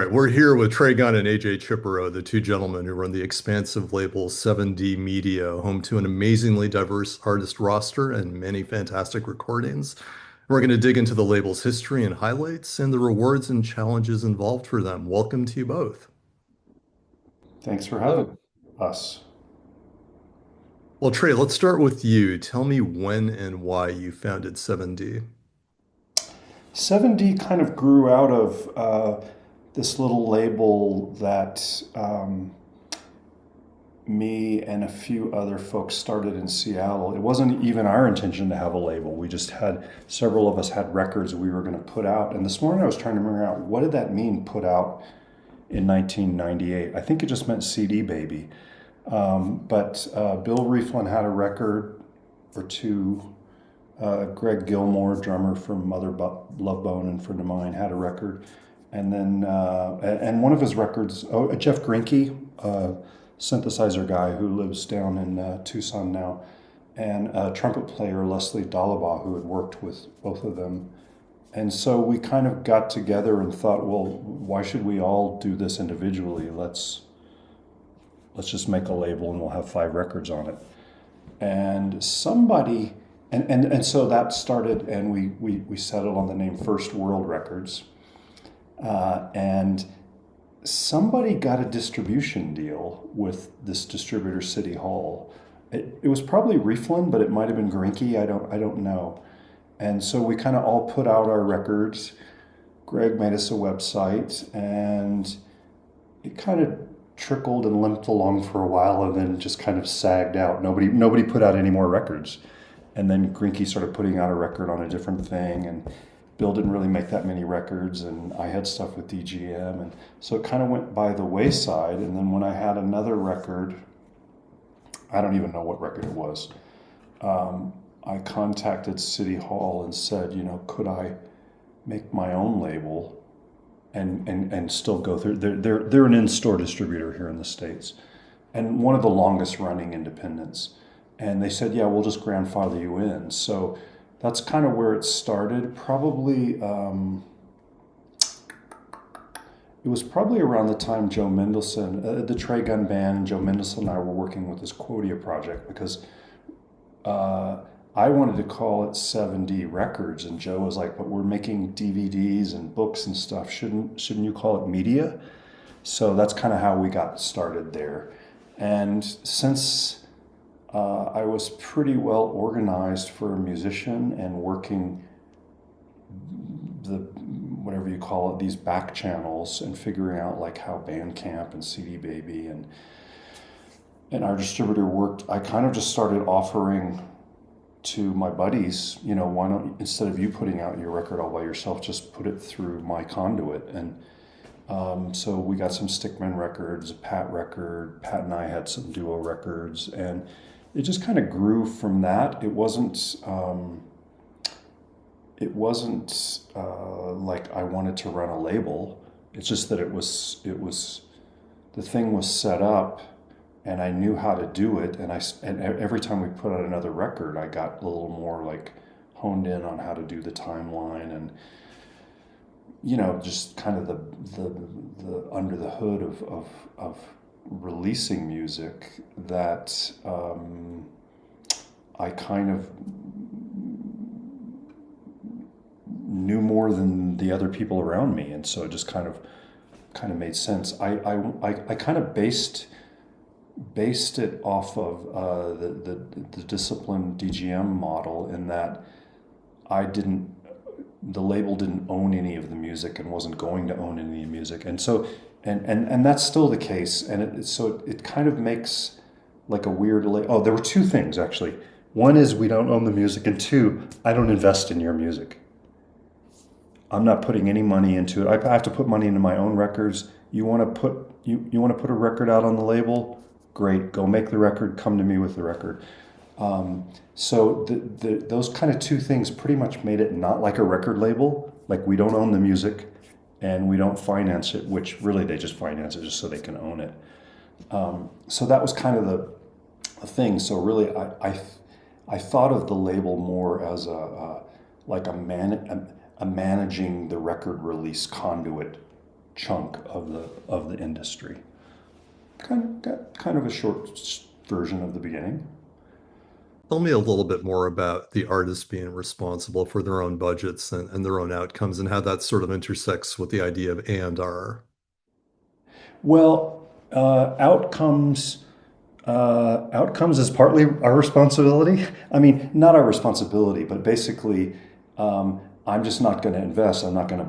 right, we're here with Trey Gunn and AJ Chippero, the two gentlemen who run the expansive label 7D Media, home to an amazingly diverse artist roster and many fantastic recordings. We're going to dig into the label's history and highlights and the rewards and challenges involved for them. Welcome to you both. Thanks for having us. Well, Trey, let's start with you. Tell me when and why you founded 7D. 7D kind of grew out of this little label that me and a few other folks started in Seattle. It wasn't even our intention to have a label. We just had several of us had records we were going to put out. And this morning I was trying to figure out what did that mean, put out in 1998. I think it just meant CD baby. But Bill Rieflin had a record or two. Greg Gilmore, drummer from Love Bone and friend of mine, had a record, and then and one of his records, Jeff Grinke, synthesizer guy who lives down in Tucson now, and trumpet player Leslie Dalabaugh, who had worked with both of them. And so we kind of got together and thought, well, why should we all do this individually? Let's just make a label and we'll have 5 records on it. And somebody and so that started, and we settled on the name First World Records. And somebody got a distribution deal with this distributor, City Hall. It was probably Rieflin, but it might have been Grinke. I don't know. And so we kind of all put out our records. Greg made us a website, and it kind of trickled and limped along for a while, and then just kind of sagged out. Nobody put out any more records. And then Grinke started putting out a record on a different thing, and Bill didn't really make that many records, and I had stuff with DGM, and so it kind of went by the wayside. And then when I had another record, I don't even know what record it was, I contacted City Hall and said, could I make my own label and still go through? They're an in-store distributor here in the States, and one of the longest running independents. And they said, yeah, we'll just grandfather you in. So that's kind of where it started. Probably, it was probably around the time Joe Mendelson, the Trey Gunn band, and Joe Mendelson and I were working with this Quotia project, because I wanted to call it 7D Records, and Joe was like, but we're making DVDs and books and stuff. Shouldn't you call it media? So that's kind of how we got started there. And since I was pretty well organized for a musician and working the whatever you call it, these back channels, and figuring out like how Bandcamp and CD Baby and our distributor worked. I kind of just started offering to my buddies, why don't, instead of you putting out your record all by yourself, just put it through my conduit. And so we got some Stickman records, a Pat record. Pat and I had some duo records, and it just kind of grew from that. It wasn't like I wanted to run a label. It's just that it was the thing was set up, and I knew how to do it. And every time we put out another record, I got a little more like honed in on how to do the timeline, and just kind of the under the hood of releasing music that I kind of knew more than the other people around me, and so it just kind of made sense. I kind of based it off of the discipline DGM model, in that the label didn't own any of the music and wasn't going to own any music, and so and that's still the case. And so it kind of makes like a weird oh, there were two things actually. One is we don't own the music, and two, I don't invest in your music. I'm not putting any money into it. I have to put money into my own records. You want to put a record out on the label? Great, go make the record. Come to me with the record. So those kind of two things pretty much made it not like a record label. Like, we don't own the music, and we don't finance it, which really they just finance it just so they can own it. So that was kind of the thing. So really, I thought of the label more as a managing the record release conduit chunk of the industry. Kind of a short version of the beginning. Tell me a little bit more about the artists being responsible for their own budgets and their own outcomes and how that sort of intersects with the idea of A&R. Well, outcomes is partly our responsibility. I mean, not our responsibility, but basically, I'm just not going to invest. I'm not going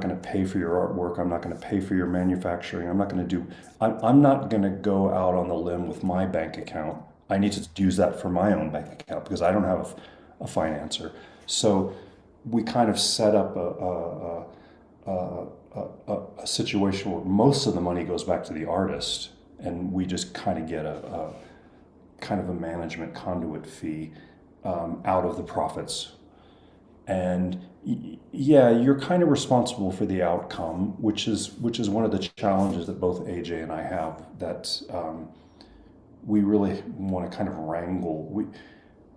to pay for your artwork. I'm not going to pay for your manufacturing. I'm not going to go out on the limb with my bank account. I need to use that for my own bank account because I don't have a financer. So we kind of set up a situation where most of the money goes back to the artist, and we just kind of get a kind of a management conduit fee out of the profits. And yeah, you're kind of responsible for the outcome, which is one of the challenges that both AJ and I have. That we really want to kind of wrangle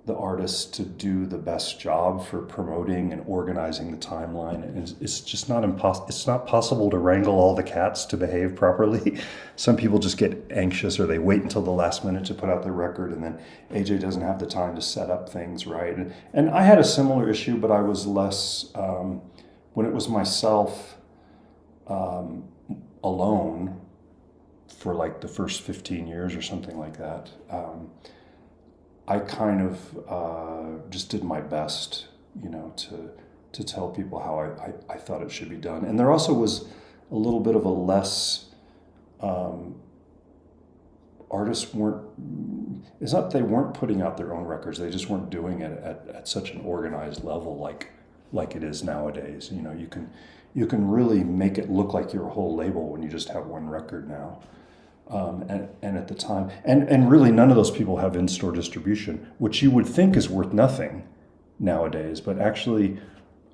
the artists to do the best job for promoting and organizing the timeline. And it's just not impossible. It's not possible to wrangle all the cats to behave properly. Some people just get anxious or they wait until the last minute to put out their record, and then AJ doesn't have the time to set up things right. And I had a similar issue, but I was less when it was myself alone for like the first 15 years or something like that. I kind of just did my best, to tell people how I thought it should be done. And there also was a little bit of a less artists weren't. It's not that they weren't putting out their own records; they just weren't doing it at such an organized level like it is nowadays. You can really make it look like you're a whole label when you just have one record now. And at the time, and really none of those people have in-store distribution, which you would think is worth nothing nowadays, but actually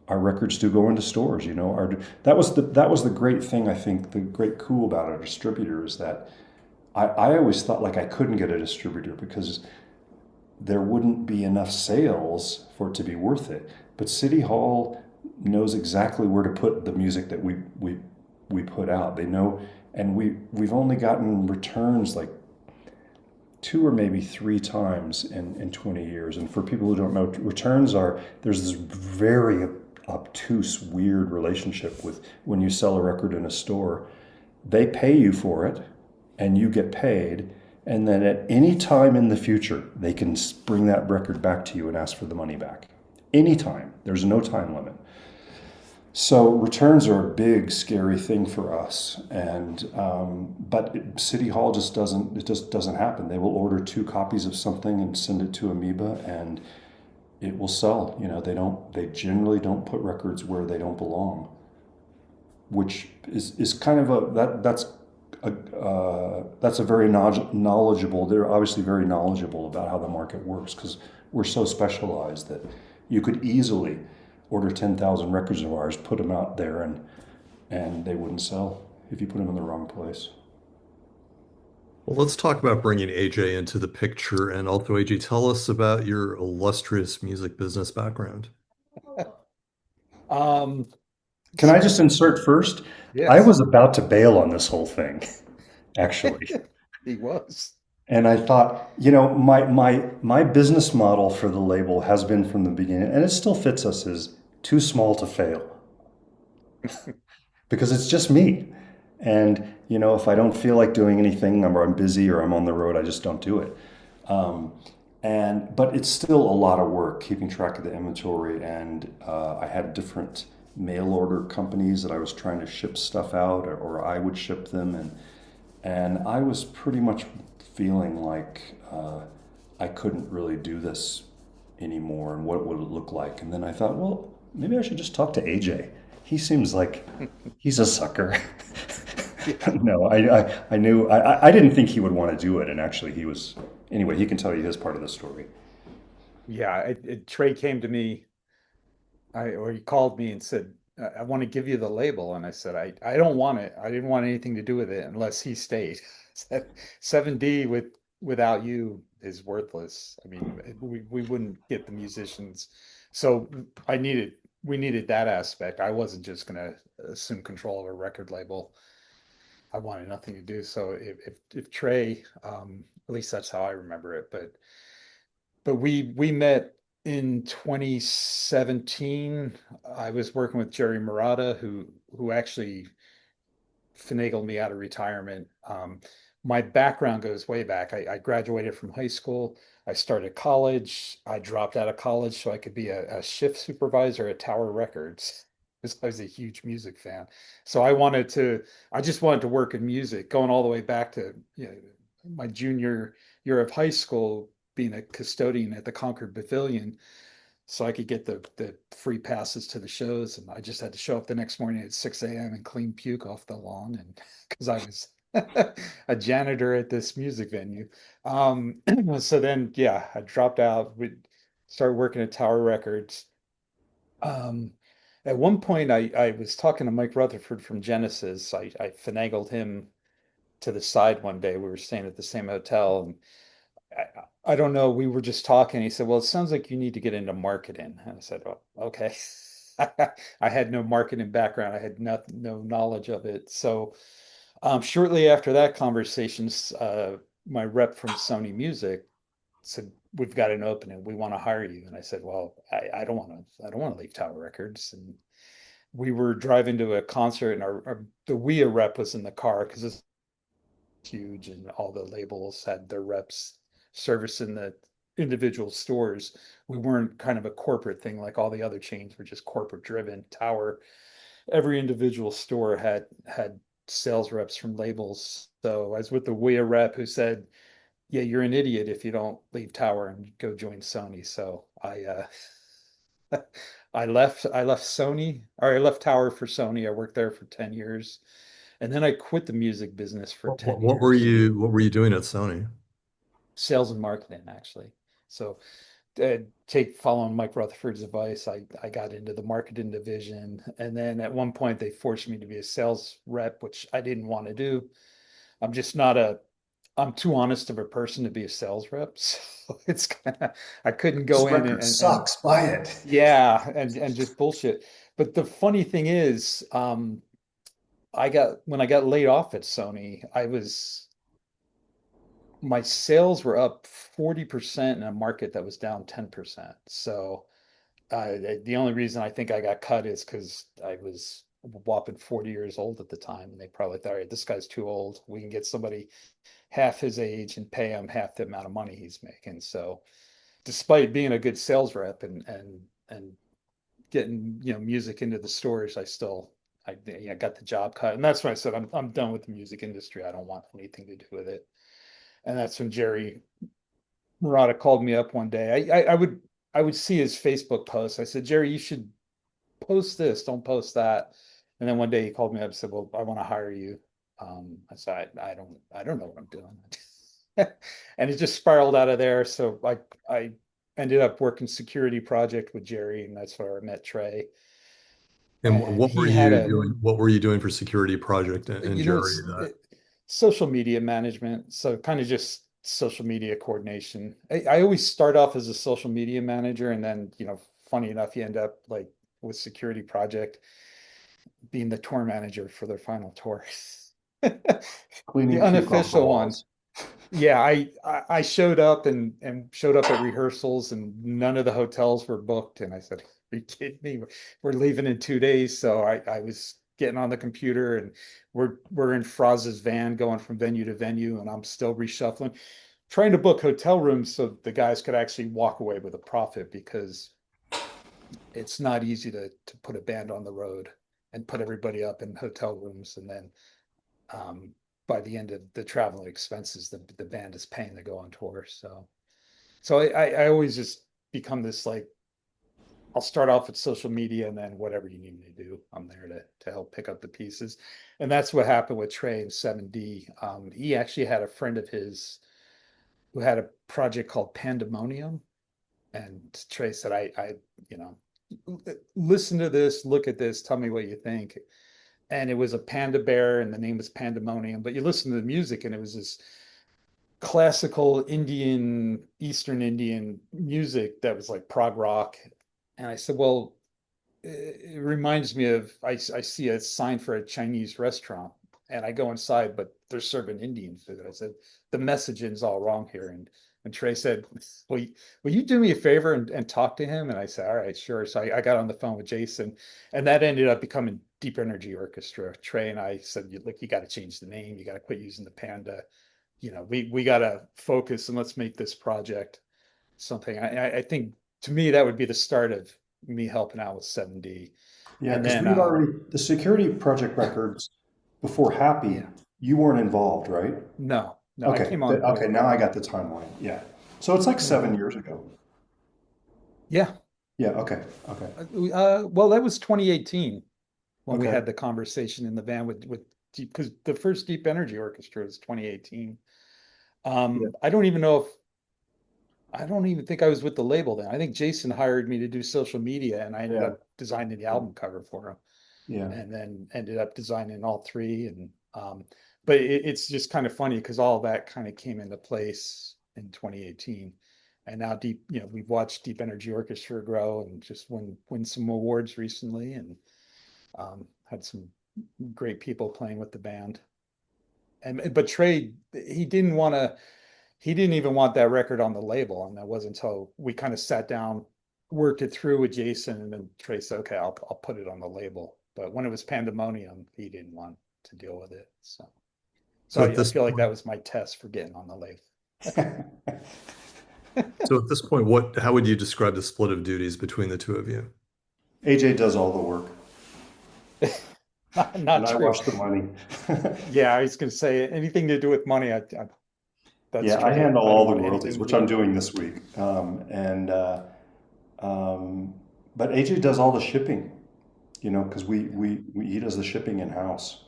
our records do go into stores. That was the great thing. I think the great cool about our distributor is that I always thought like I couldn't get a distributor because there wouldn't be enough sales for it to be worth it. But City Hall knows exactly where to put the music that we put out. They know, and we've only gotten returns like 2 or maybe 3 times in 20 years. And for people who don't know, returns are, there's this very obtuse, weird relationship with when you sell a record in a store. They pay you for it and you get paid. And then at any time in the future, they can bring that record back to you and ask for the money back. Anytime. There's no time limit. So returns are a big, scary thing for us, but City Hall just doesn't happen. They will order 2 copies of something and send it to Amoeba, and it will sell. They generally don't put records where they don't belong, which is kind of that's a very knowledgeable. They're obviously very knowledgeable about how the market works because we're so specialized that you could easily order 10,000 records of ours, put them out there, and they wouldn't sell if you put them in the wrong place. Well, let's talk about bringing AJ into the picture. And also, AJ, tell us about your illustrious music business background. Um, Can so I just insert first? I yes, was about to bail on this whole thing, actually. he was. And I thought, my business model for the label has been from the beginning, and it still fits us, is too small to fail because it's just me. And, if I don't feel like doing anything, or I'm busy or I'm on the road, I just don't do it. Um, but it's still a lot of work keeping track of the inventory. And I had different mail order companies that I was trying to ship stuff out, or I would ship them. And I was pretty much feeling like I couldn't really do this anymore, and what would it look like? And then I thought, well, maybe I should just talk to AJ. He seems like he's a sucker. No, I knew I didn't think he would want to do it, and actually he was. Anyway, he can tell you his part of the story. Yeah, Trey came to me, or he called me and said, I want to give you the label. And I said, I don't want it. I didn't want anything to do with it unless he stayed. Said, 7D without you is worthless. I mean, we wouldn't get the musicians. So I needed we needed that aspect. I wasn't just going to assume control of a record label. I wanted nothing to do. So if Trey, at least that's how I remember it, but we met in 2017. I was working with Jerry Murata, who actually finagled me out of retirement. My background goes way back. I graduated from high school. I started college. I dropped out of college so I could be a shift supervisor at Tower Records because I was a huge music fan. So I just wanted to work in music, going all the way back to, my junior year of high school, being a custodian at the Concord Pavilion so I could get the free passes to the shows. And I just had to show up the next morning at 6 a.m. and clean puke off the lawn. And because I was a janitor at this music venue. So then, yeah, I dropped out. We started working at Tower Records. Um, at one point, I was talking to Mike Rutherford from Genesis. I finagled him to the side one day. We were staying at the same hotel, and I don't know. We were just talking. He said, "Well, it sounds like you need to get into marketing." And I said, "Oh, okay." I had no marketing background. I had no knowledge of it. So, shortly after that conversation, my rep from Sony Music said, "We've got an opening. We want to hire you." And I said, "Well, I don't want to. I don't want to leave Tower Records." And we were driving to a concert, and the WIA rep was in the car because it's huge, and all the labels had their reps servicing the individual stores. We weren't kind of a corporate thing like all the other chains were just corporate driven. Tower, every individual store had sales reps from labels. So I was with the WIA rep who said, "Yeah, you're an idiot if you don't leave Tower and go join Sony." So I left Sony, or I left Tower for Sony. I worked there for 10 years. And then I quit the music business for 10 years. What were you doing at Sony? Sales and marketing, actually. So, take following Mike Rutherford's advice, I got into the marketing division. And then at one point, they forced me to be a sales rep, which I didn't want to do. I'm just not a, I'm too honest of a person to be a sales rep. So it's kind of, I couldn't This go in record sucks. Buy it. yeah, and just bullshit. But the funny thing is, when I got laid off at Sony, my sales were up 40% in a market that was down 10%. So the only reason I think I got cut is because I was a whopping 40 years old at the time. And they probably thought, all right, this guy's too old. We can get somebody half his age and pay him half the amount of money he's making. So despite being a good sales rep and getting, music into the stores, I got the job cut. And that's when I said, I'm done with the music industry. I don't want anything to do with it. And that's when Jerry Murata called me up one day. I would see his Facebook posts. I said, "Jerry, you should post this, don't post that." And then one day he called me up and said, "Well, I want to hire you." I said, I don't know what I'm doing. And it just spiraled out of there. So I ended up working security project with Jerry, and that's where I met Trey. And And he had a What were you doing for security project and you know, Jerry it's that? social media management. So kind of just social media coordination. I always start off as a social media manager, and then, funny enough, you end up like with security project being the tour manager for their final tour. The Cleaning puke off the unofficial one. walls. Yeah, I showed up and showed up at rehearsals, and none of the hotels were booked. And I said, "Are you kidding me? We're leaving in 2 days." So I was getting on the computer, and we're in Franz's van going from venue to venue, and I'm still reshuffling, trying to book hotel rooms so the guys could actually walk away with a profit, because it's not easy to put a band on the road and put everybody up in hotel rooms, and then by the end of the traveling expenses, the band is paying to go on tour. So I always just become this, like, I'll start off with social media, and then whatever you need me to do, I'm there to help pick up the pieces. And that's what happened with Trey and 7D. He actually had a friend of his who had a project called Pandemonium, and Trey said, you know, listen to this, look at this, tell me what you think. And it was a panda bear, and the name was Pandemonium. But you listen to the music, and it was this classical Eastern Indian music that was like prog rock. And I said, well, it reminds me of I see a sign for a Chinese restaurant and I go inside, but they're serving Indian food. I said, the messaging's all wrong here. And Trey said, will you do me a favor and talk to him? And I said, all right, sure. So I got on the phone with Jason, and that ended up becoming Deep Energy Orchestra. Trey and I said, look, you got to change the name. You got to quit using the Panda. We got to focus and let's make this project something. I think to me that would be the start of me helping out with 7D. Yeah, And because then we'd already, the security project records before Happy, yeah, you weren't involved, right? no, I Okay, came on okay, board. now I got the timeline. Yeah. So it's like Yeah. 7 years ago. Yeah. Yeah, okay, okay, Well, that was 2018 when we okay. had the conversation in the van with Deep, because the first Deep Energy Orchestra was 2018. Yeah, I don't even think I was with the label then. I think Jason hired me to do social media, and I ended yeah, up designing the album cover for him, yeah. and then ended up designing all three. And but it's just kind of funny because all that kind of came into place in 2018. And now we've watched Deep Energy Orchestra grow and just win some awards recently, and had some great people playing with the band. And but Trey, he didn't even want that record on the label, and that wasn't until we kind of sat down, worked it through with Jason, and then Trey said, "Okay, I'll put it on the label." But when it was Pandemonium, he didn't want to deal with it. So So at I this feel like that point, was my test for getting on the label. so at this point, how would you describe the split of duties between the two of you? AJ does all the work, and Not I true. watch the money. Yeah, I was going to say anything to do with money. That's Yeah, I Trey. handle I don't all the want anything royalties, to which do I'm with that. doing this week. Um, but AJ does all the shipping, because Yeah. he does the shipping in house.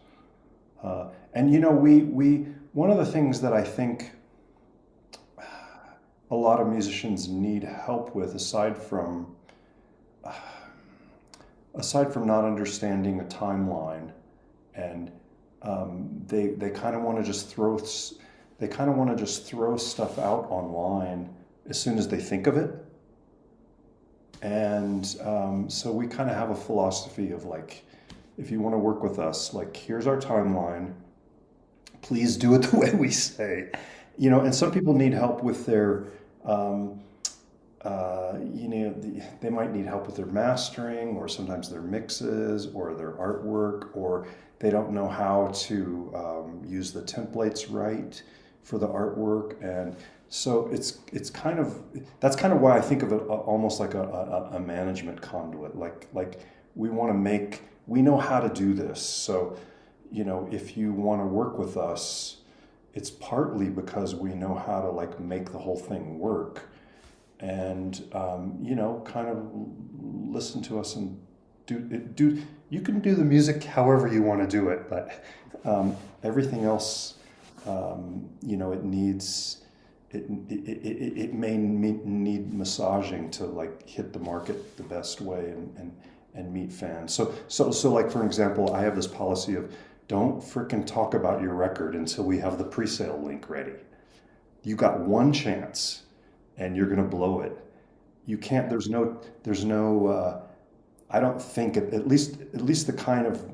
And we one of the things that I think a lot of musicians need help with, aside from not understanding a timeline, and they kind of want to just throw stuff out online as soon as they think of it. And so we kind of have a philosophy of like, if you want to work with us, like, here's our timeline. Please do it the way we say. And some people need help with their, um, they might need help with their mastering, or sometimes their mixes, or their artwork, or they don't know how to use the templates right for the artwork. And so it's kind of that's kind of why I think of it almost like a management conduit. Like we know how to do this. So if you want to work with us, it's partly because we know how to like make the whole thing work, and kind of listen to us and do. You can do the music however you want to do it, but everything else, it needs. It may need massaging to like hit the market the best way, and meet fans. So like, for example, I have this policy of, don't frickin' talk about your record until we have the pre-sale link ready. You got one chance, and you're gonna blow it. You can't. Yeah. There's no. I don't think, at least the kind of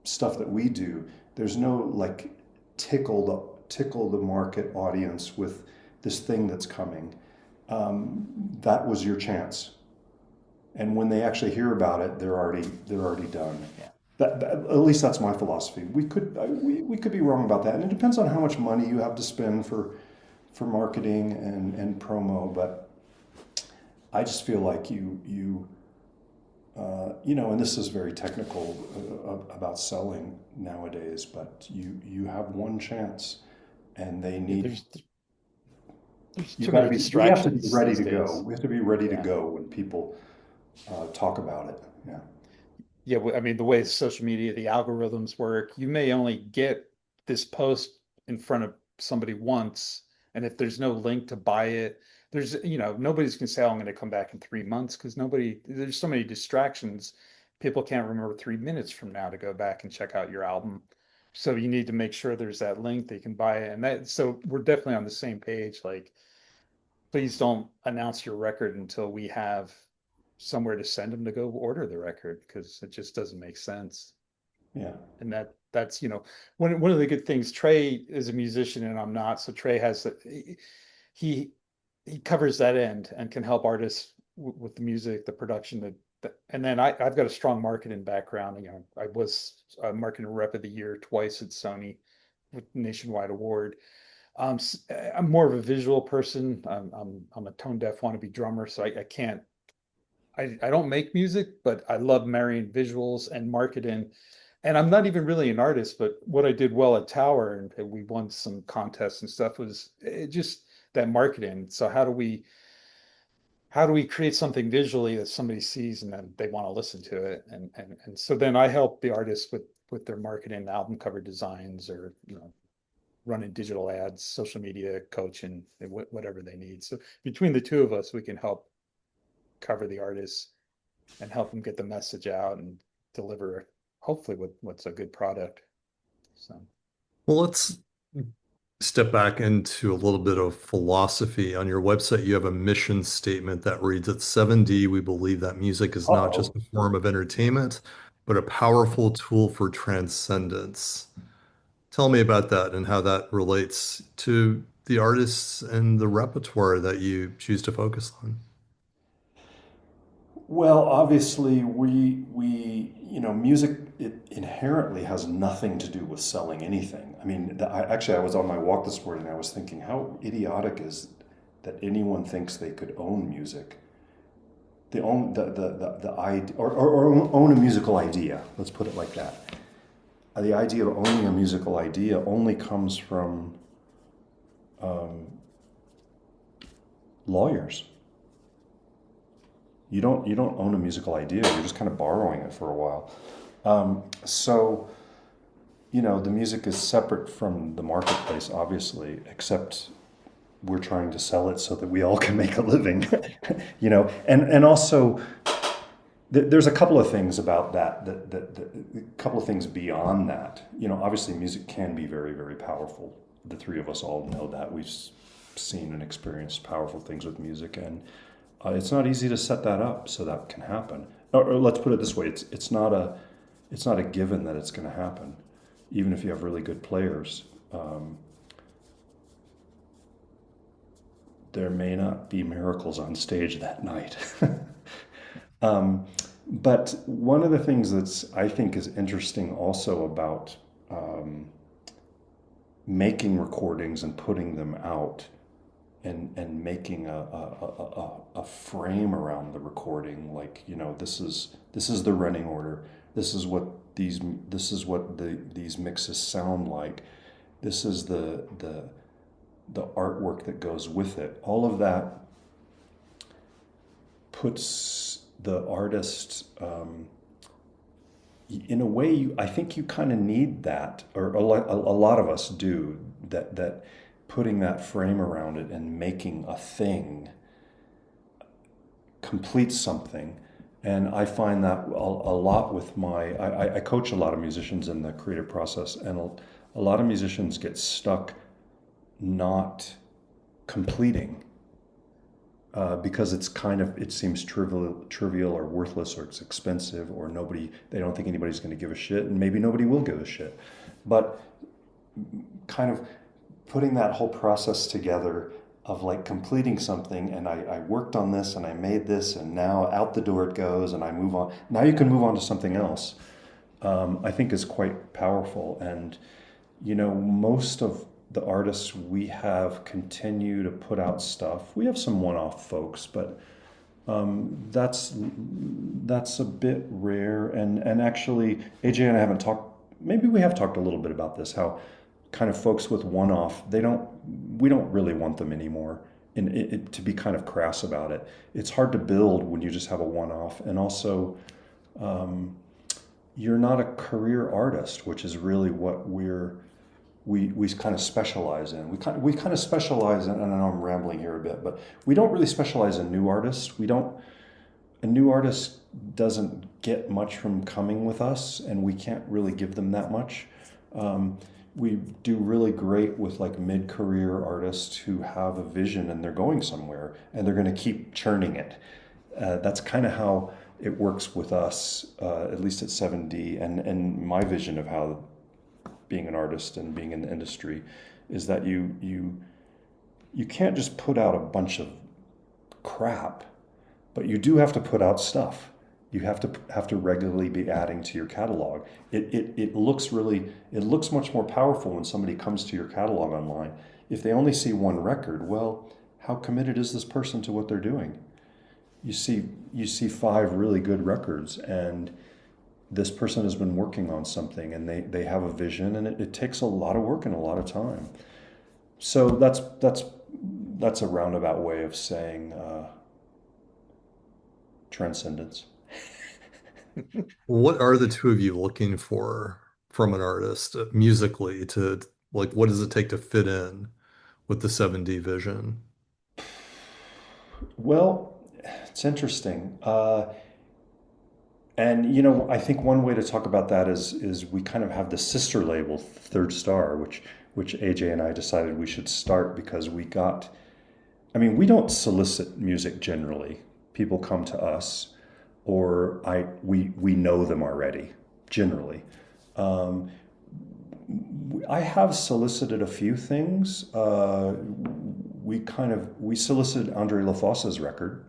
stuff that we do. There's no like tickle the market audience with this thing that's coming. That was your chance, and when they actually hear about it, they're already done. Yeah. At least that's my philosophy. We could be wrong about that, and it depends on how much money you have to spend for marketing and promo. But I just feel like and this is very technical about selling nowadays, but you have one chance, and they Yeah, need there's you too got to many be we have to be distractions ready these to go. days. We have to be ready to Yeah. go when people talk about it. Yeah. Yeah, I mean, the way social media, the algorithms work, you may only get this post in front of somebody once, and if there's no link to buy it, nobody's gonna say, "Oh, I'm going to come back in 3 months," because there's so many distractions. People can't remember 3 minutes from now to go back and check out your album. So you need to make sure there's that link that you can buy it. So we're definitely on the same page. Like, please don't announce your record until we have somewhere to send them to go order the record because it just doesn't make sense. Yeah. And that's, one of the good things. Trey is a musician and I'm not, so Trey has he he covers that end and can help artists with the music, the production, and then I've got a strong marketing background. I was a marketing rep of the year twice at Sony with nationwide award. I'm more of a visual person. I'm a tone deaf wannabe drummer, so I can't. I don't make music, but I love marrying visuals and marketing. And I'm not even really an artist, but what I did well at Tower, and we won some contests and stuff, was just that marketing. So how do we create something visually that somebody sees and then they want to listen to it? And so then I help the artists with their marketing, album cover designs, or running digital ads, social media coaching, whatever they need. So between the two of us, we can help cover the artists and help them get the message out and deliver hopefully what's a good product. So Well, let's step back into a little bit of philosophy. On your website, you have a mission statement that reads, at 7D, we believe that music is not just Uh-oh. a form of entertainment, but a powerful tool for transcendence. Tell me about that and how that relates to the artists and the repertoire that you choose to focus on. Well, obviously, music, it inherently has nothing to do with selling anything. I mean, actually, I was on my walk this morning and I was thinking, how idiotic is that anyone thinks they could own music? They own the idea, or own a musical idea. Let's put it like that. The idea of owning a musical idea only comes from lawyers. You don't own a musical idea. You're just kind of borrowing it for a while. So the music is separate from the marketplace, obviously, except we're trying to sell it so that we all can make a living. And also there's a couple of things about that a couple of things beyond that. Obviously music can be very, very powerful. The three of us all know that. We've seen and experienced powerful things with music, and it's not easy to set that up so that can happen. Or let's put it this way: it's not a given that it's going to happen, even if you have really good players. There may not be miracles on stage that night. But one of the things that's I think is interesting also about making recordings and putting them out and making a frame around the recording, like this is the running order, this is what these mixes sound like, this is the artwork that goes with it. All of that puts the artist in a way. I think you kind of need that, or a lot of us do, that putting that frame around it and making a thing completes something. And I find that a lot with I coach a lot of musicians in the creative process, and a lot of musicians get stuck not completing because it seems trivial or worthless, or it's expensive, or they don't think anybody's going to give a shit, and maybe nobody will give a shit. But kind of putting that whole process together of like completing something, and I worked on this and I made this, and now out the door it goes, and I move on. Now you can move on to something else. I think is quite powerful. And most of the artists we have continue to put out stuff. We have some one-off folks, but that's a bit rare. And actually, AJ and I haven't talked. Maybe we have talked a little bit about this. How kind of folks with one-off, we don't really want them anymore. And to be kind of crass about it, it's hard to build when you just have a one-off. And also, you're not a career artist, which is really what we kind of specialize in. We kind of specialize in, and I know I'm rambling here a bit, but we don't really specialize in new artists. A new artist doesn't get much from coming with us, and we can't really give them that much. We do really great with like mid-career artists who have a vision and they're going somewhere and they're going to keep churning it. That's kind of how it works with us, at least at 7D, and my vision of how being an artist and being in the industry is that you can't just put out a bunch of crap, but you do have to put out stuff. You have to regularly be adding to your catalog. It looks really, it looks much more powerful when somebody comes to your catalog online. If they only see one record, well, how committed is this person to what they're doing? You see five really good records, and this person has been working on something, and they have a vision, and it takes a lot of work and a lot of time. So that's a roundabout way of saying transcendence. What are the two of you looking for from an artist musically to like what does it take to fit in with the 7D vision? Well, it's interesting. And I think one way to talk about that is we kind of have the sister label, Third Star, which AJ and I decided we should start because we got. I mean, we don't solicit music generally. People come to us, or we know them already. Generally, um, I have solicited a few things. We solicited Andre LaFosse's record,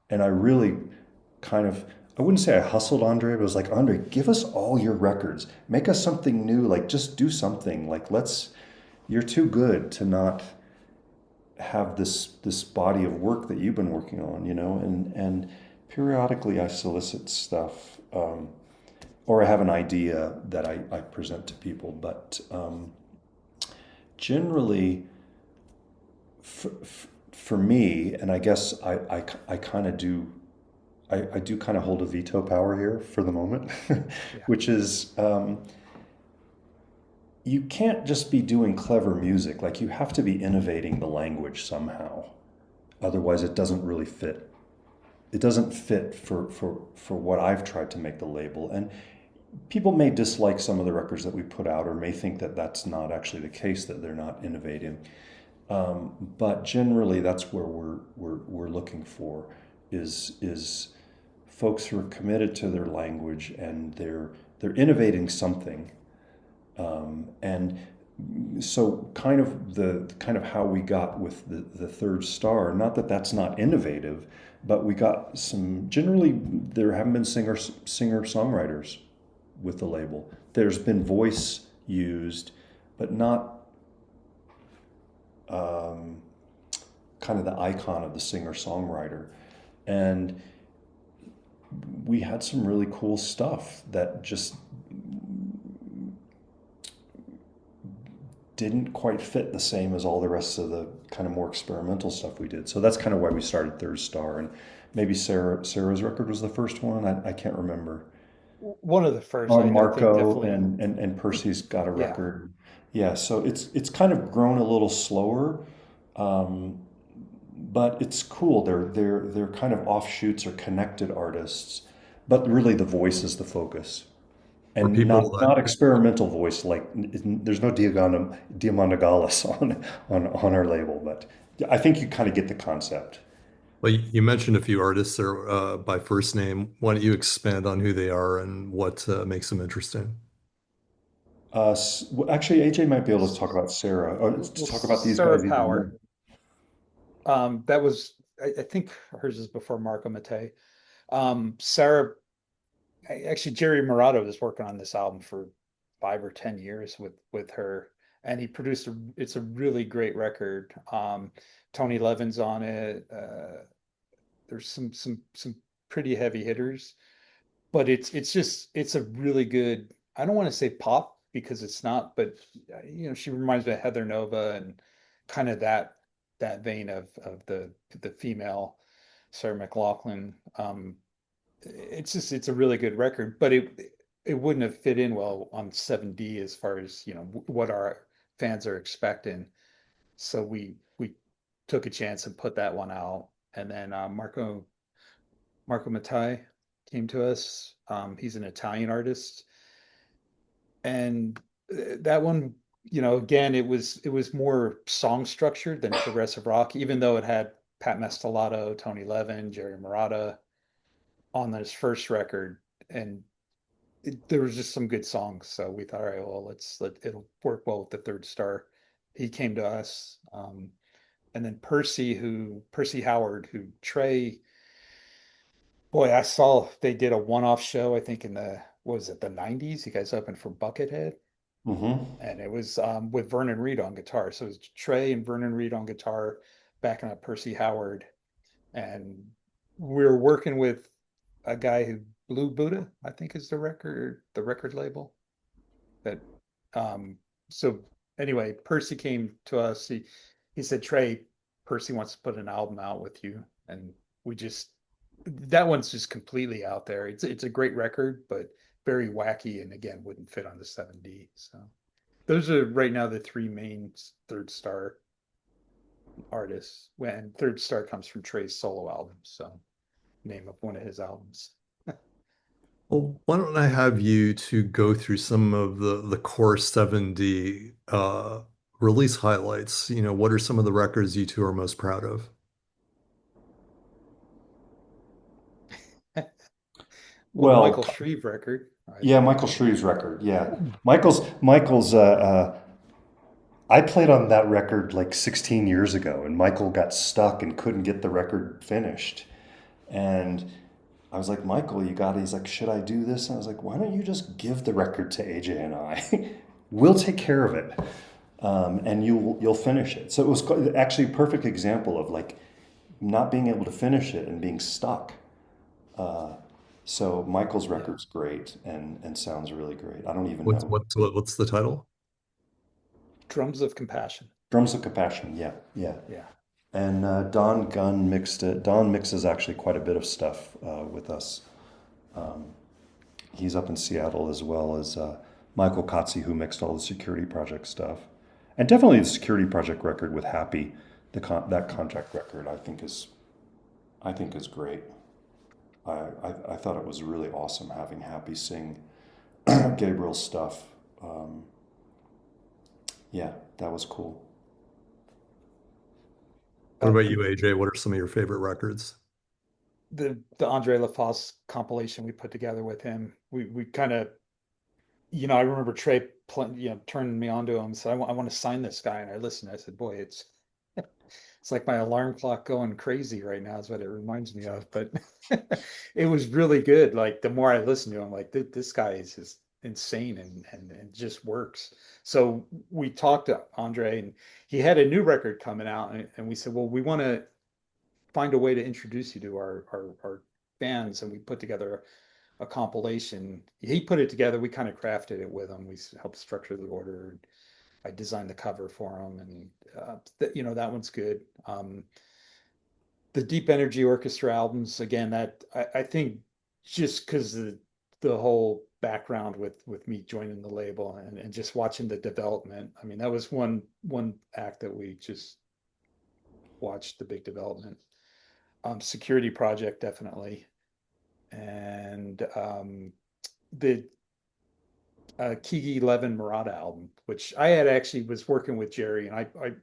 and I really kind of, I wouldn't say I hustled Andre, but I was like, Andre, give us all your records. Make us something new. Like, just do something. Like, you're too good to not have this body of work that you've been working on, and periodically I solicit stuff, or I have an idea that I present to people, but generally, for me, and I guess I kind of do I do kind of hold a veto power here for the moment, Yeah. which is you can't just be doing clever music. Like you have to be innovating the language somehow. Otherwise, it doesn't really fit. It doesn't fit for what I've tried to make the label. And people may dislike some of the records that we put out, or may think that that's not actually the case, that they're not innovative. But generally, that's where we're looking for is folks who are committed to their language, and they're innovating something. And so kind of how we got with the Third Star, not that that's not innovative, but we got some, generally there haven't been singer songwriters with the label. There's been voice used, but not um, kind of the icon of the singer songwriter. And we had some really cool stuff that just didn't quite fit the same as all the rest of the kind of more experimental stuff we did. So that's kind of why we started Third Star. And maybe Sarah's record was the first one. I can't remember. One of the first, Oh, and I think Marco definitely. and Percy's got a Yeah. record. Yeah, so it's kind of grown a little slower, um, but it's cool. They're kind of offshoots or connected artists, but really the voice is the focus, For and people not that experimental voice. Like there's no Diamandagalis on our label, but I think you kind of get the concept. well, you mentioned a few artists there by first name. Why don't you expand on who they are and what makes them interesting? Well, actually, AJ might be able to talk S- about Sarah, or to Well, talk about these Sarah guys even more. Power. That was, I think hers is before Marco Mattei. Sarah, actually, Jerry Murato was working on this album for 5 or 10 years with her, and he produced it's a really great record. Tony Levin's on it. There's some pretty heavy hitters, but it's a really good. I don't want to say pop because it's not, but she reminds me of Heather Nova and kind of that vein of the female Sarah McLachlan. It's a really good record, but it wouldn't have fit in well on 7D as far as what our fans are expecting. So we took a chance and put that one out, and then Marco Mattei came to us. He's an Italian artist, and that one, again, it was more song structured than progressive rock, even though it had Pat Mescalato, Tony Levin, Jerry Murata on this first record, and there was just some good songs. So we thought, all right, well, it'll work well with the third star. He came to us, and then Percy Howard, who Trey, boy, I saw they did a one-off show, I think in the what was it, the 90s? You guys opened for Buckethead, Mm-hmm. and it was with Vernon Reid on guitar. So it was Trey and Vernon Reid on guitar, backing up Percy Howard, and we were working with a guy who Blue Buddha, I think is the record label that um so anyway, Percy came to us. He said, Trey, Percy wants to put an album out with you. And we just that one's just completely out there. It's a great record, but very wacky and again wouldn't fit on the 7D. So those are right now the three main third star artists. When third star comes from Trey's solo album. So name of one of his albums. Well, why don't I have you to go through some of the core 7D release highlights? You know, what are some of the records you two are most proud of? Well, the Well, Michael Shreve record, I yeah, think. Michael Shreve's record. Yeah, Michael's. I played on that record like 16 years ago, and Michael got stuck and couldn't get the record finished. And I was like, Michael, you got it. He's like, should I do this? And I was like, why don't you just give the record to AJ and I? We'll take care of it, and you'll finish it. So it was actually a perfect example of like not being able to finish it and being stuck. So Michael's Yeah. record's great and sounds really great. I don't even What's know. what's the title? Drums of Compassion. Drums of Compassion. Yeah, yeah. Yeah. And Don Gunn mixed it. Don mixes actually quite a bit of stuff with us. He's up in Seattle as well as Michael Kotze, who mixed all the Security Project stuff, and definitely the Security Project record with Happy, that contract record. I think is great. I thought it was really awesome having Happy sing Gabriel's stuff. Um, yeah, that was cool. What Uh, about you, AJ? What are some of your favorite records? the Andre LaFosse compilation we put together with him, we kind of, I remember Trey, turning me on to him. So I want to sign this guy, and I listened. I said, boy, it's like my alarm clock going crazy right now. Is what it reminds me of. But it was really good. Like the more I listened to him, like this guy is just insane and just works. So we talked to Andre, and he had a new record coming out, and we said, well, we want to find a way to introduce you to our fans, and we put together a compilation. He put it together. We kind of crafted it with him. We helped structure the order. I designed the cover for him, and that one's good. The Deep Energy Orchestra albums, again, that I think just because the whole background with me joining the label and just watching the development. I mean, that was one act that we just watched the big development. Security Project, definitely. And the Kiki Levin Murata album, which I had actually was working with Jerry, and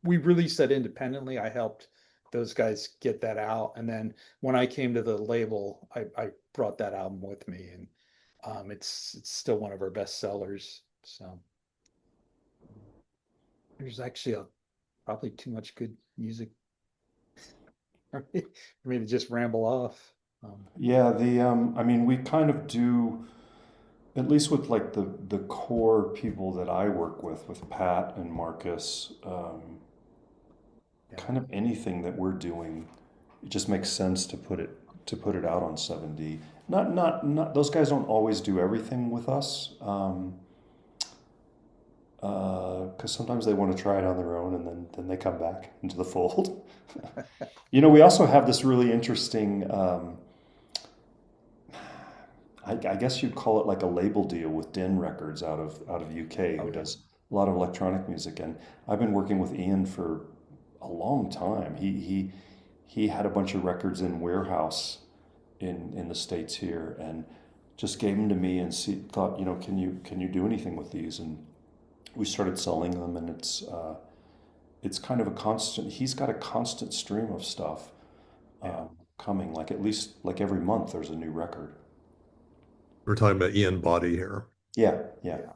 we released that independently. I helped those guys get that out, and then when I came to the label, I brought that album with me, and it's still one of our best sellers. So there's actually probably too much good music for me to just ramble off. Yeah, I mean, we kind of do, at least with like the core people that I work with Pat and Marcus, Yeah. kind of anything that we're doing, it just makes sense to put it out on 7D. Not those guys don't always do everything with us, because sometimes they want to try it on their own and then they come back into the fold. We also have this really interesting. I guess you'd call it like a label deal with Din Records out of UK, Oh who yeah. does a lot of electronic music, and I've been working with Ian for a long time. He had a bunch of records in warehouse in the States here, and just gave them to me and thought, can you do anything with these? And we started selling them, and it's kind of a constant. He's got a constant stream of stuff Yeah. coming. Like at least like every month, there's a new record. We're talking about Ian Body here. Yeah, yeah. Yeah.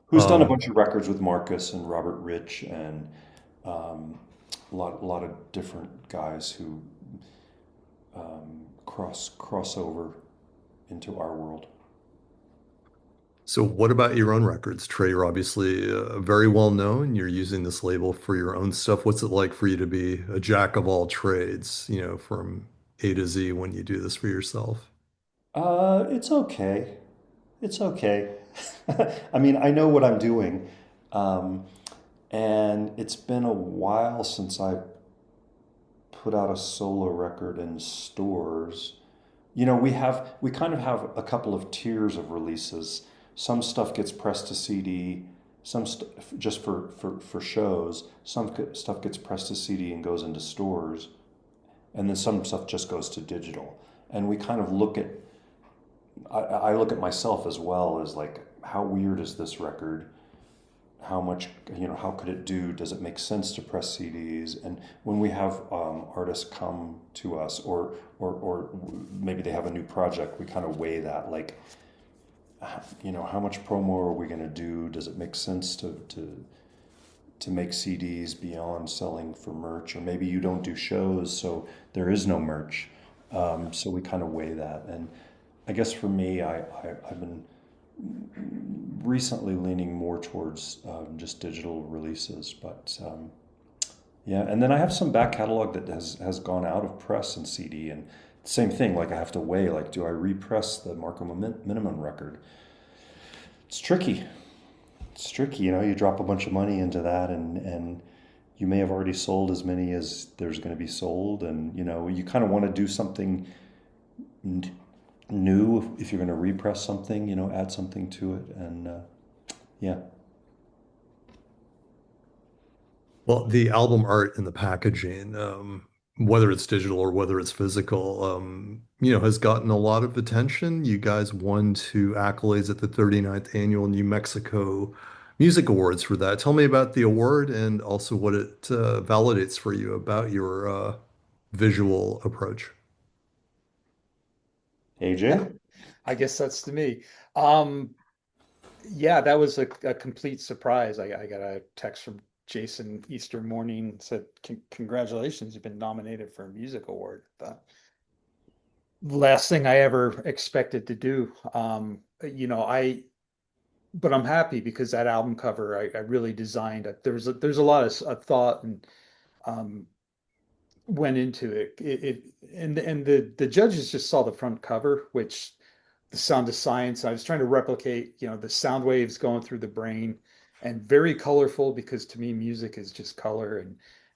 Who's done a Um, bunch of records with Marcus and Robert Rich and um, a lot of different guys who cross over into our world. so what about your own records, Trey? You're obviously very well known. You're using this label for your own stuff. What's it like for you to be a jack of all trades, from A to Z when you do this for yourself? It's okay. It's okay. I mean, I know what I'm doing, um, and it's been a while since I put out a solo record in stores. We kind of have a couple of tiers of releases. Some stuff gets pressed to CD, just for shows. Stuff gets pressed to CD and goes into stores, and then some stuff just goes to digital. And we kind of I look at myself as well as like, how weird is this record? How much, how could it do? Does it make sense to press CDs? And when we have artists come to us, or maybe they have a new project, we kind of weigh that, like, how much promo are we going to do? Does it make sense to make CDs beyond selling for merch? Or maybe you don't do shows, so there is no merch. So we kind of weigh that. And I guess for me, I've been recently leaning more towards just digital releases. But yeah, and then I have some back catalog that has gone out of press and CD, and same thing. Like I have to weigh, like, do I repress the Markham Minimum record? It's tricky. It's tricky. You drop a bunch of money into that, and you may have already sold as many as there's going to be sold, and you kind of want to do something new if you're going to repress something. Add something to it, and yeah. Well, the album art and the packaging, whether it's digital or whether it's physical, has gotten a lot of attention. You guys won two accolades at the 39th Annual New Mexico Music Awards for that. Tell me about the award and also what it validates for you about your visual approach. AJ. I guess that's to me. Um, yeah, that was a complete surprise. I got a text from Jason Easter morning, said, Congratulations, you've been nominated for a music award." The last thing I ever expected to do. But I'm happy because that album cover I really designed. There's a lot of thought and um, went into it. And the judges just saw the front cover, which the sound of science. I was trying to replicate, the sound waves going through the brain, and very colorful because to me music is just color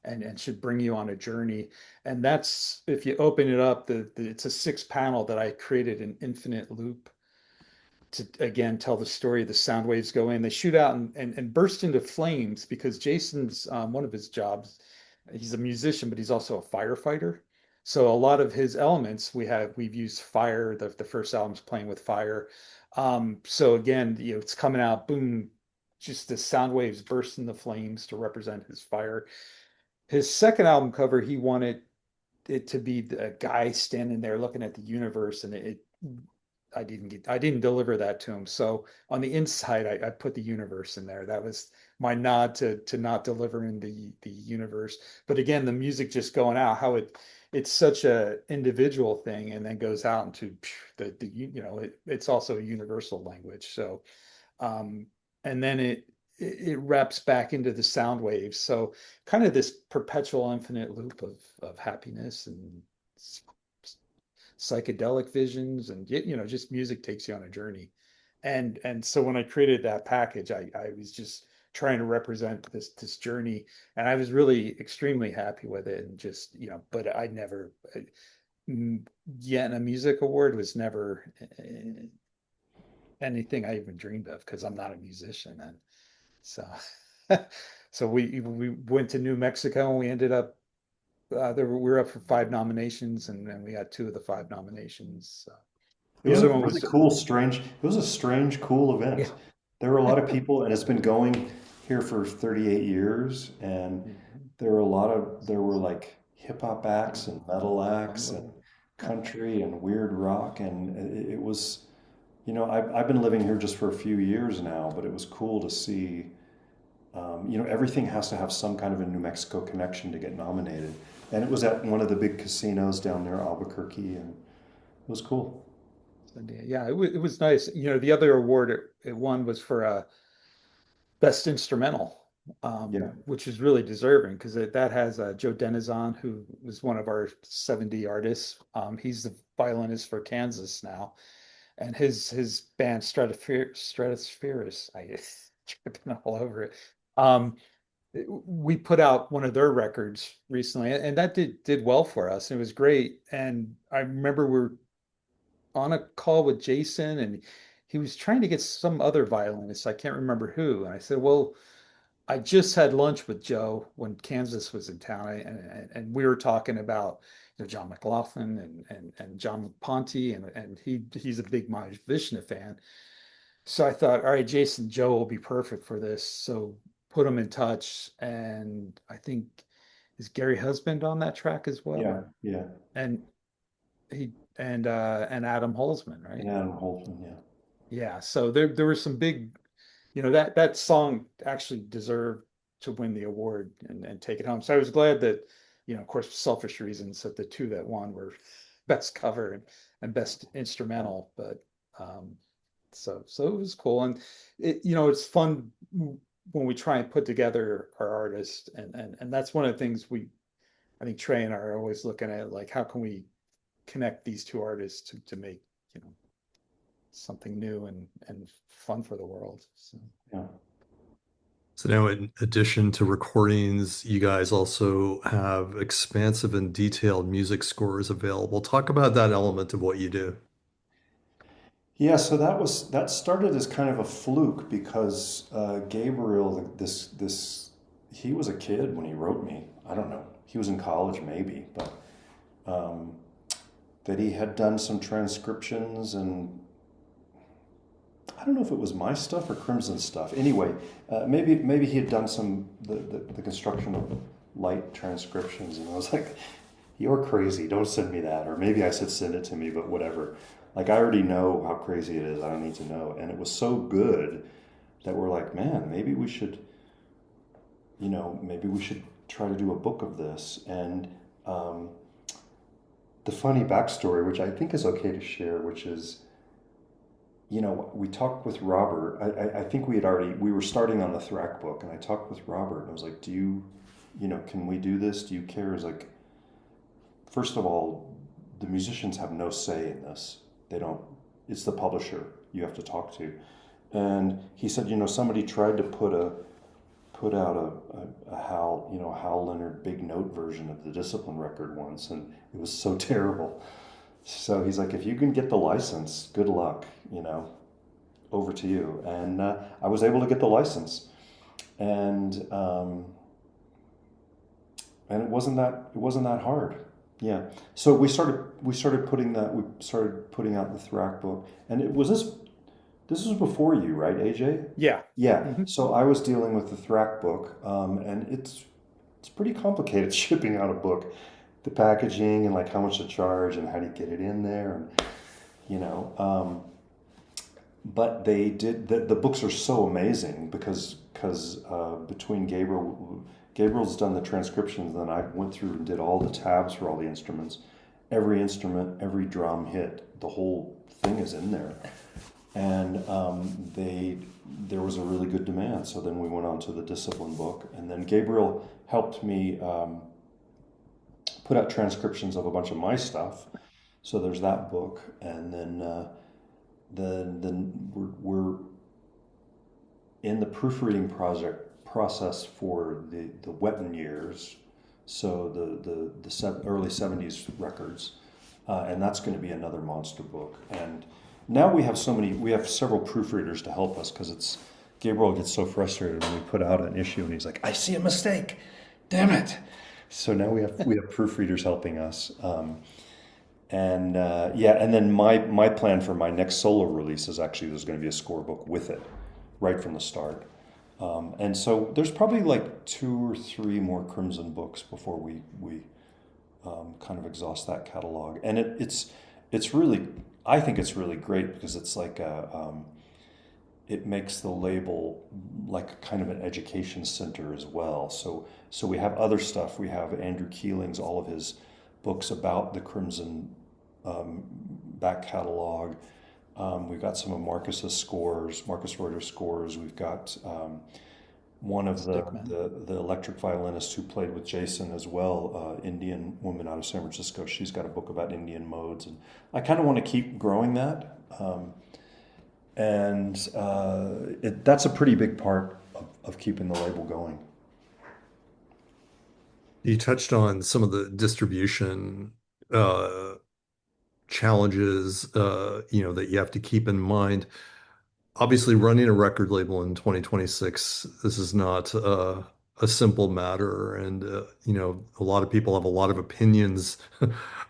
and should bring you on a journey. And that's if you open it up, it's a six panel that I created an infinite loop to again tell the story. The sound waves go in, they shoot out and burst into flames because Jason's one of his jobs, he's a musician, but he's also a firefighter. So a lot of his elements we've used fire. The first album's playing with fire. So again, it's coming out, boom, just the sound waves burst into flames to represent his fire. His second album cover, he wanted it to be a guy standing there looking at the universe, and I didn't deliver that to him. So on the inside, I put the universe in there. That was my nod to not delivering the universe. But again, the music just going out, how it's such a individual thing, and then goes out into it's also a universal language. So um, and then it wraps back into the sound waves. So kind of this perpetual infinite loop of happiness and psychedelic visions, and just music takes you on a journey. And so when I created that package, I was just trying to represent this journey, and I was really extremely happy with it. And just but I never yet a music award was never anything I even dreamed of because I'm not a musician. And so so we went to New Mexico, and we ended up we were up for five nominations, and we got two of the five nominations. It The was a other one really was cool, strange. It was a strange, cool yeah, event. There were a lot of people, and it's been going. here for 38 years, and Mhm. there were like hip hop acts and metal acts and Unbelievable. country and weird rock, and it was, I've been living here just for a few years now, but it was cool to see. Everything has to have some kind of a New Mexico connection to get nominated, and it was at one of the big casinos down near Albuquerque, and it was cool. So, yeah, it was nice. The other award it won was for best instrumental, Yeah, which is really deserving because that has Joe Denizon, who was one of our 70 artists. He's the violinist for Kansas now, and his band Stratospherus, I tripping all over it. Um, we put out one of their records recently, and that did well for us. It was great, and I remember we were on a call with Jason, and he was trying to get some other violinist. I can't remember who. And I said, "Well, I just had lunch with Joe when Kansas was in town, and we were talking about John McLaughlin and John Ponte, and he's a big Miles Vishnu fan. So I thought, all right, Jason, Joe will be perfect for this. So put him in touch, and I think is Gary Husband on that track as well, yeah, yeah. and he and Adam Holzman, And right? Adam Holton, yeah. Yeah. So there were some big, that song actually deserved to win the award and take it home. So I was glad that, of course, for selfish reasons, that the two that won were best cover and best instrumental. But so it was cool, and it's fun when we try and put together our artists, and that's one of the things I think Trey and I are always looking at, like how can we connect these two artists to make you know something new and fun for the world. So. Yeah. So now, in addition to recordings, you guys also have expansive and detailed music scores available. Talk about that element of what you do. Yeah, so that started as kind of a fluke because Gabriel, he was a kid when he wrote me. I don't know. He was in college maybe, but um, that he had done some transcriptions, and I don't know if it was my stuff or Crimson stuff. Anyway, maybe he had done some the construction of light transcriptions, and I was like, "You're crazy! Don't send me that." Or maybe I said, "Send it to me," but whatever. Like I already know how crazy it is. I don't need to know. And it was so good that we're like, man, maybe we should try to do a book of this. And um, the funny backstory, which I think is okay to share, which is we talked with Robert. I think we were starting on the Thrack book, and I talked with Robert, and I was like, can we do this? Do you care? Is like, first of all, the musicians have no say in this. They don't, it's the publisher you have to talk to. And he said, somebody tried to put out a Hal Leonard big note version of the Discipline record once, and it was so terrible. So he's like, if you can get the license, good luck, over to you. And I was able to get the license, and it wasn't that hard. Yeah. So we started putting out the Thrack book, and it was this was before you, right, AJ? Yeah. Yeah. Hmm. So I was dealing with the Thrack book, and it's pretty complicated shipping out a book, the packaging and like how much to charge and how do you get it in there, and you know. But the books are so amazing because between Gabriel's done the transcriptions, then I went through and did all the tabs for all the instruments. Every instrument, every drum hit, the whole thing is in there. And there was a really good demand. So then we went on to the Discipline book. And then Gabriel helped me put out transcriptions of a bunch of my stuff. So there's that book. And then we're in the proofreading process for the Wetton years, so the early '70s records, and that's going to be another monster book. And now we have several proofreaders to help us because it's Gabriel gets so frustrated when we put out an issue and he's like, I see a mistake, damn it. So now we have proofreaders helping us. And then my plan for my next solo release is actually there's going to be a score book with it right from the start. And so there's probably like two or three more Crimson books before we kind of exhaust that catalog. And it's really, I think it's really great because it's like it makes the label like a kind of an education center as well. So we have other stuff. We have Andrew Keeling's, all of his books about the Crimson back catalog. We've got some of Marcus's scores, Marcus Reuter's scores. We've got one of Stickman. the electric violinists who played with Jason as well, Indian woman out of San Francisco. She's got a book about Indian modes, and I kind of want to keep growing that. And that's a pretty big part of keeping the label going. You touched on some of the distribution uh, challenges, that you have to keep in mind. Obviously, running a record label in 2026, this is not a simple matter, and a lot of people have a lot of opinions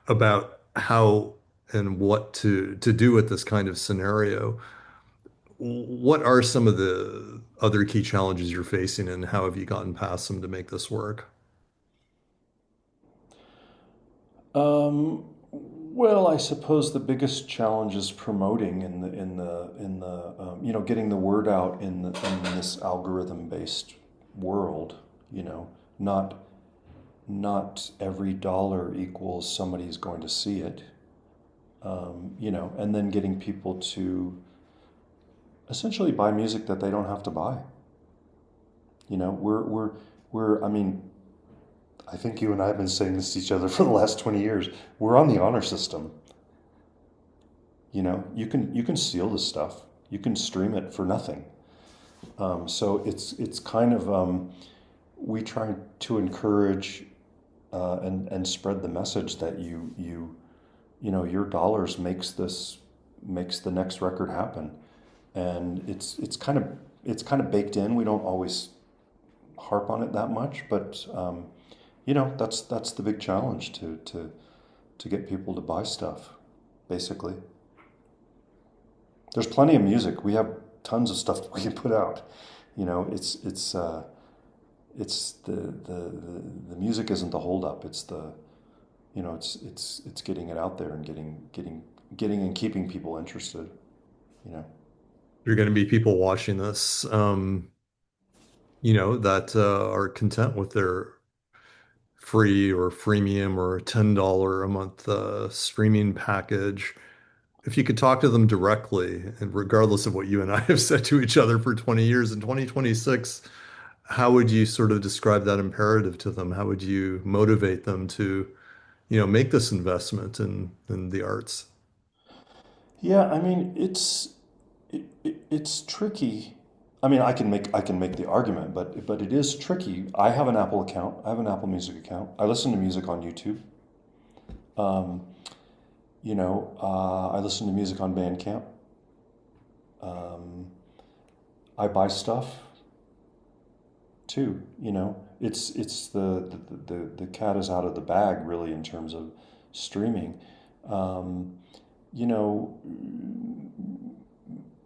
about how and what to do with this kind of scenario. What are some of the other key challenges you're facing, and how have you gotten past them to make this work? Well, I suppose the biggest challenge is promoting getting the word out in this algorithm based world. You know, not not every dollar equals somebody's going to see it. And then getting people to essentially buy music that they don't have to buy. You know, we're. I mean, I think you and I have been saying this to each other for the last 20 years. We're on the honor system. You know, you can steal this stuff. You can stream it for nothing. So it's kind of we try to encourage and spread the message that your dollars makes the next record happen, and it's kind of baked in. We don't always harp on it that much, but that's the big challenge to get people to buy stuff, basically. There's plenty of music. We have tons of stuff that we can put out. You know, it's the music isn't the holdup. It's it's getting it out there and getting and keeping people interested. You know. There are going to be people watching this, that are content with their free or freemium or $10 a month streaming package. If you could talk to them directly, and regardless of what you and I have said to each other for 20 years, in 2026, how would you sort of describe that imperative to them? How would you motivate them to, make this investment in the arts? Yeah, I mean it's tricky. I mean, I can make the argument, but it is tricky. I have an Apple account. I have an Apple Music account. I listen to music on YouTube. Um, I listen to music on Bandcamp. Um, I buy stuff too. It's the cat is out of the bag really in terms of streaming. Um, you know,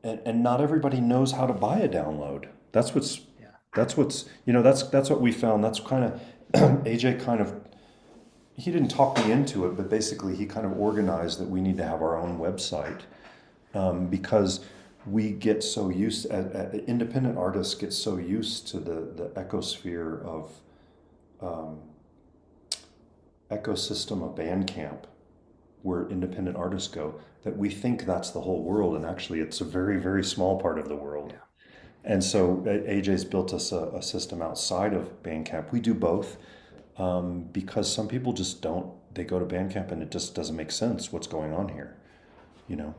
and not everybody knows how to buy a download. That's what's Yeah. that's what's that's what we found. That's kind of AJ kind of he didn't talk me into it, but basically he kind of organized that we need to have our own website because we get so used independent artists get so used to the ecosphere of um, ecosystem of Bandcamp where independent artists go that we think that's the whole world, and actually it's a very very small part of the world. Yeah. And so AJ's built us a system outside of Bandcamp. We do both because some people just don't. They go to Bandcamp and it just doesn't make sense what's going on here, you know.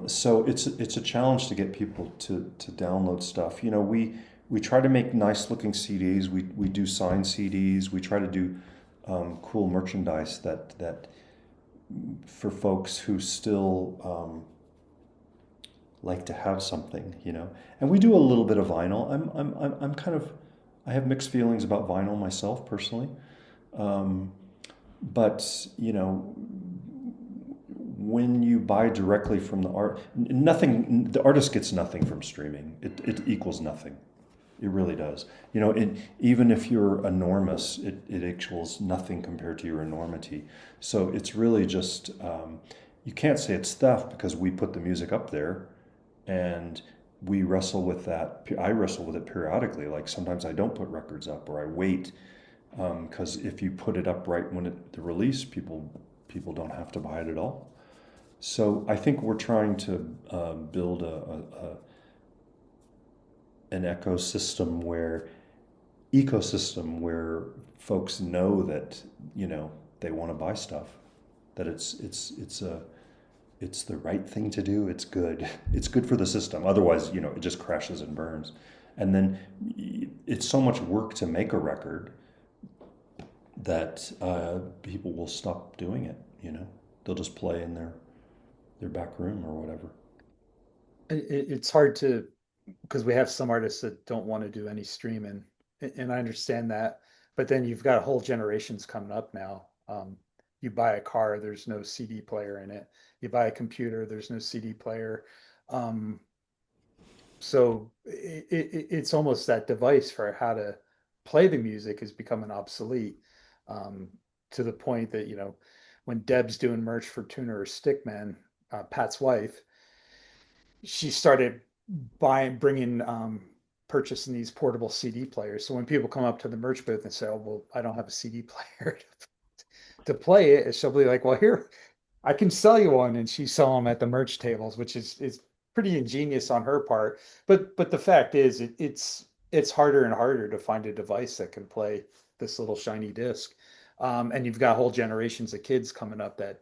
So it's a challenge to get people to download stuff. We try to make nice looking CDs. We do signed CDs. We try to do cool merchandise that for folks who still like to have something, you know. And we do a little bit of vinyl. I'm kind of I have mixed feelings about vinyl myself personally, um, but when you buy directly from the art, nothing the artist gets nothing from streaming. It equals nothing. It really does. Even if you're enormous, it equals nothing compared to your enormity. So it's really just, you can't say it's theft because we put the music up there and we wrestle with that. I wrestle with it periodically. Like sometimes I don't put records up or I wait because if you put it up right when the release, people don't have to buy it at all. So I think we're trying to build an ecosystem where folks know that they want to buy stuff, that it's the right thing to do. It's good. It's good for the system. Otherwise, it just crashes and burns. And then it's so much work to make a record that people will stop doing it. They'll just play in their back room or whatever. It's hard to, because we have some artists that don't want to do any streaming, and I understand that. But then you've got whole generations coming up now. You buy a car, there's no CD player in it. You buy a computer, there's no CD player. Um, so it's almost that device for how to play the music is becoming obsolete, um, to the point that, when Deb's doing merch for Tuner or Stickman, Pat's wife, she started bringing, purchasing these portable CD players. So when people come up to the merch booth and say, "Oh, well, I don't have a CD player to play it," she'll be like, "Well, here, I can sell you one," and she sell them at the merch tables, which is pretty ingenious on her part. But the fact is, it's harder and harder to find a device that can play this little shiny disc. And you've got whole generations of kids coming up that,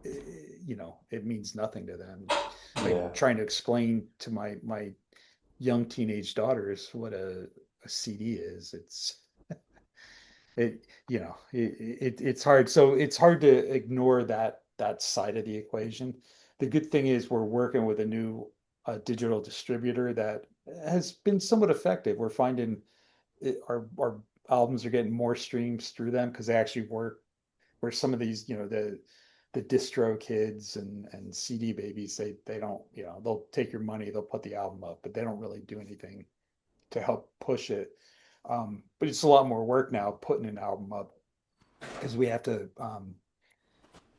it means nothing to them. Like Yeah. trying to explain to my young teenage daughters what a CD is. It's hard. So it's hard to ignore that side of the equation. The good thing is we're working with a new digital distributor that has been somewhat effective. We're finding our albums are getting more streams through them because they actually work. Where some of these, the distro kids and CD babies, they don't, they'll take your money, they'll put the album up, but they don't really do anything to help push it. But it's a lot more work now putting an album up because we have to,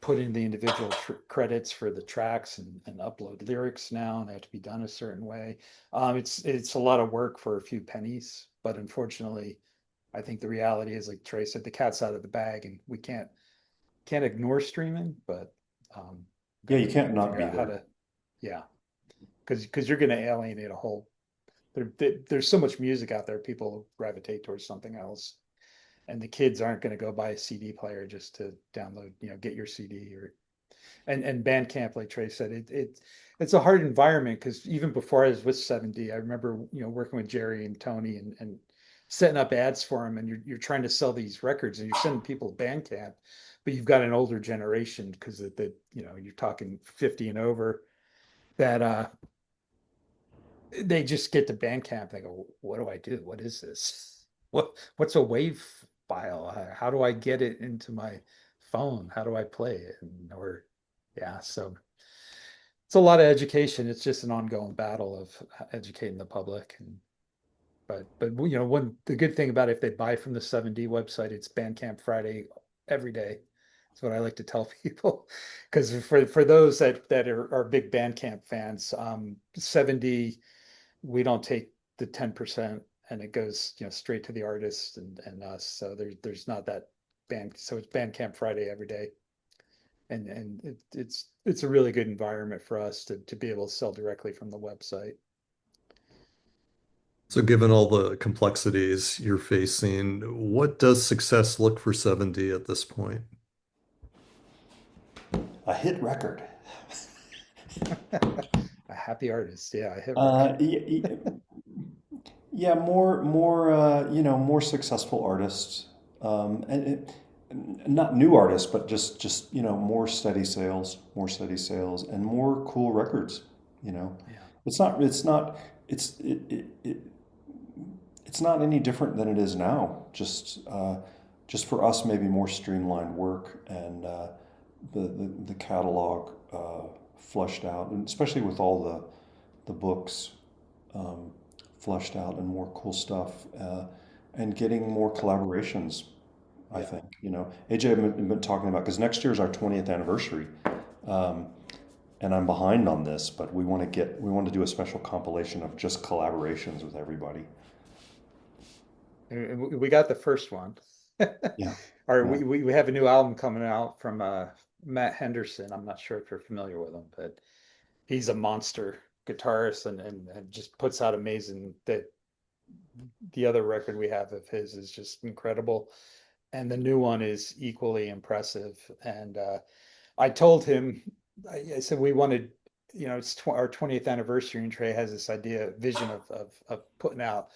put in the individual credits for the tracks and upload lyrics now, and they have to be done a certain way. It's a lot of work for a few pennies, but unfortunately, I think the reality is, like Trey said, the cat's out of the bag, and we can't ignore streaming, but, Yeah, got you to can't not figure be out how there. to, yeah, because you're going to alienate a whole. There's so much music out there, people gravitate towards something else, and the kids aren't going to go buy a CD player just to download, get your CD or. And Bandcamp, like Trey said, it's a hard environment because even before I was with 7D, I remember, working with Jerry and Tony and setting up ads for them, and you're trying to sell these records and you're sending people to Bandcamp, but you've got an older generation because you're talking 50 and over that, they just get to Bandcamp. They go, "What do I do? What is this? What's a wave file? How do I get it into my phone? How do I play it?" Or yeah, so it's a lot of education. It's just an ongoing battle of educating the public. And but one the good thing about it, if they buy from the 7D website, it's Bandcamp Friday every day. That's what I like to tell people. Because for those that are big Bandcamp fans, 7D, we don't take the 10% and it goes, straight to the artist and us. So there's not that so it's Bandcamp Friday every day. And it's a really good environment for us to be able to sell directly from the website. So, given all the complexities you're facing, what does success look for 7D at this point? A hit record. A happy artist, yeah, I hit record. Uh, y- y- yeah, more successful artists, not new artists, but just more steady sales, and more cool records. You know, Yeah. it's not, it's it's not any different than it is now. Just for us, maybe more streamlined work and the catalog fleshed out, and especially with all the books, um, flushed out and more cool stuff, and getting more collaborations. I Yeah. think, AJ have been talking about, because next year is our 20th anniversary, um, and I'm behind on this, but we want to do a special compilation of just collaborations with everybody. And we got the first one. Yeah, Or yeah, we have a new album coming out from Matt Henderson. I'm not sure if you're familiar with him, but he's a monster guitarist and just puts out amazing that the other record we have of his is just incredible. And the new one is equally impressive. And I told him, I said we wanted, it's our 20th anniversary, and Trey has this vision of putting out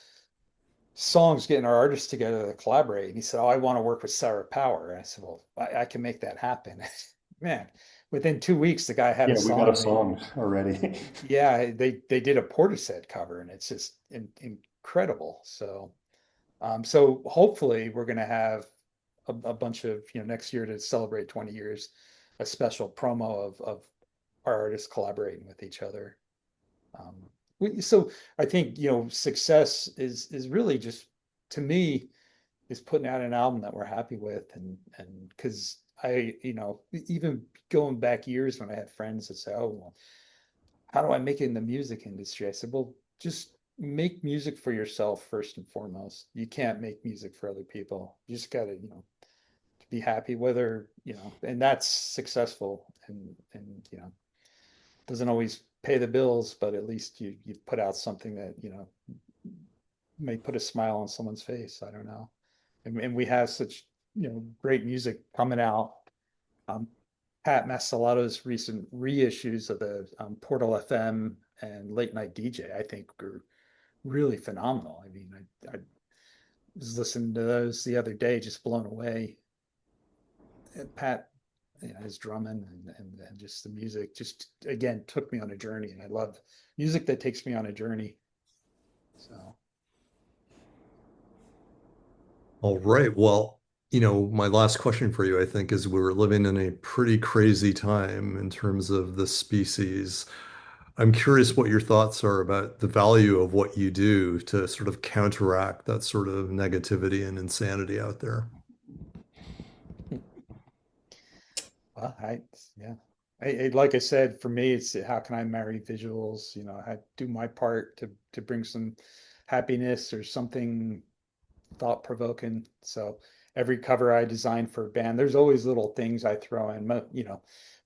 songs, getting our artists together to collaborate. And he said, "Oh, I want to work with Sarah Power." And I said, "Well, I can make that happen." Man, within 2 weeks, the guy had a yeah. We got a song. They, song already. yeah, they did a Portishead cover, and it's just incredible. So hopefully we're going to have a bunch of, next year to celebrate 20 years, a special promo of our artists collaborating with each other. Um, so I think, success is really just, to me, is putting out an album that we're happy with. And because even going back years when I had friends that say, "Oh, well, how do I make it in the music industry?" I said, "Well, just make music for yourself first and foremost. You can't make music for other people. You just got to, be happy whether, and that's successful, and doesn't always pay the bills, but at least you put out something that, may put a smile on someone's face. I don't know. And we have such, great music coming out. Um, Pat Mastelotto's recent reissues of the Portal FM and Late Night DJ, I think, are really phenomenal. I mean, I was listening to those the other day, just blown away. And Pat, his drumming and just the music just again took me on a journey. And I love music that takes me on a journey. So All right. Well, my last question for you, I think, is we're living in a pretty crazy time in terms of the species. I'm curious what your thoughts are about the value of what you do to sort of counteract that sort of negativity and insanity out there. well, yeah. Like I said, for me, it's how can I marry visuals? I do my part to bring some happiness or something thought provoking. So every cover I design for a band, there's always little things I throw in.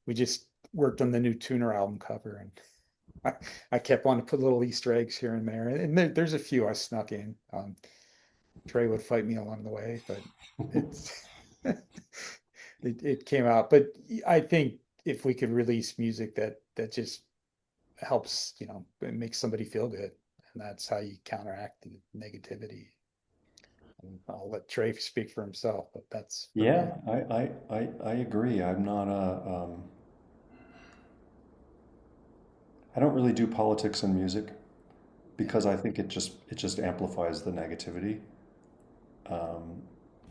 We just worked on the new Tuner album cover, and I kept wanting to put little Easter eggs here and there. And there's a few I snuck in. Trey would fight me along the way, but it's it came out. But I think if we could release music that just helps, it makes somebody feel good, and that's how you counteract the negativity. And I'll let Trey speak for himself, but that's for me. Yeah, I agree. I don't really do politics in music Yeah. because I think it just amplifies the negativity. Um,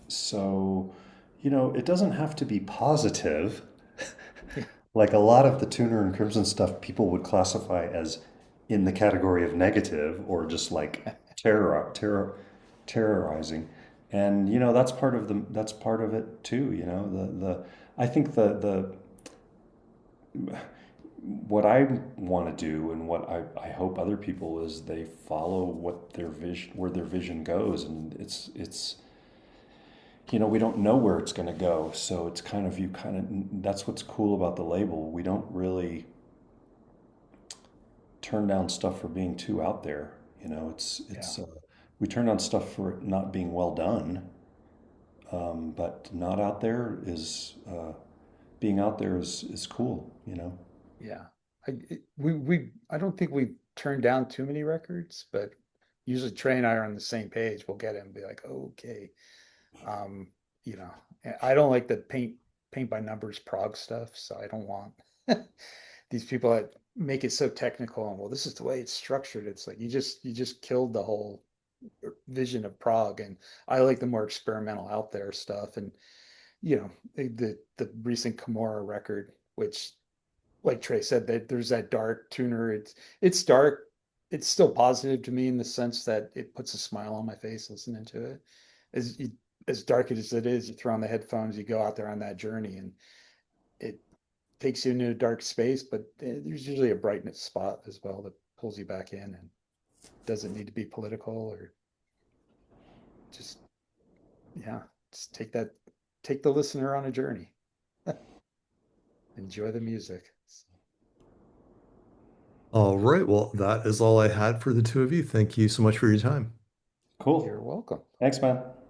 so, it doesn't have to be positive. Yeah. Like a lot of the Tuner and Crimson stuff, people would classify as in the category of negative or just like terrorizing. And that's part of it too. The I think the what I want to do and what I hope other people is they follow what their vision where their vision goes, and it's we don't know where it's going to go, so it's kind of that's what's cool about the label. We don't really turn down stuff for being too out there. Yeah. We turn down stuff for it not being well done, but not out there is being out there is cool. Yeah. I don't think we've turned down too many records, but usually Trey and I are on the same page. We'll get it and be like, okay. Um, you know, I don't like the paint by numbers prog stuff, so I don't want these people that make it so technical and, well, this is the way it's structured. It's like you just killed the whole vision of prog. And I like the more experimental out there stuff. And the recent Kimura record, which, like Trey said, that there's that dark tuner. It's dark, it's still positive to me in the sense that it puts a smile on my face listening to it. As you, as dark as it is, you throw on the headphones, you go out there on that journey, and it takes you into a dark space, but there's usually a brightness spot as well that pulls you back in, and doesn't need to be political or just, yeah, just take the listener on a journey. Enjoy the music. All right. Well, that is all I had for the two of you. Thank you so much for your time. You're Cool. welcome. Thanks, man.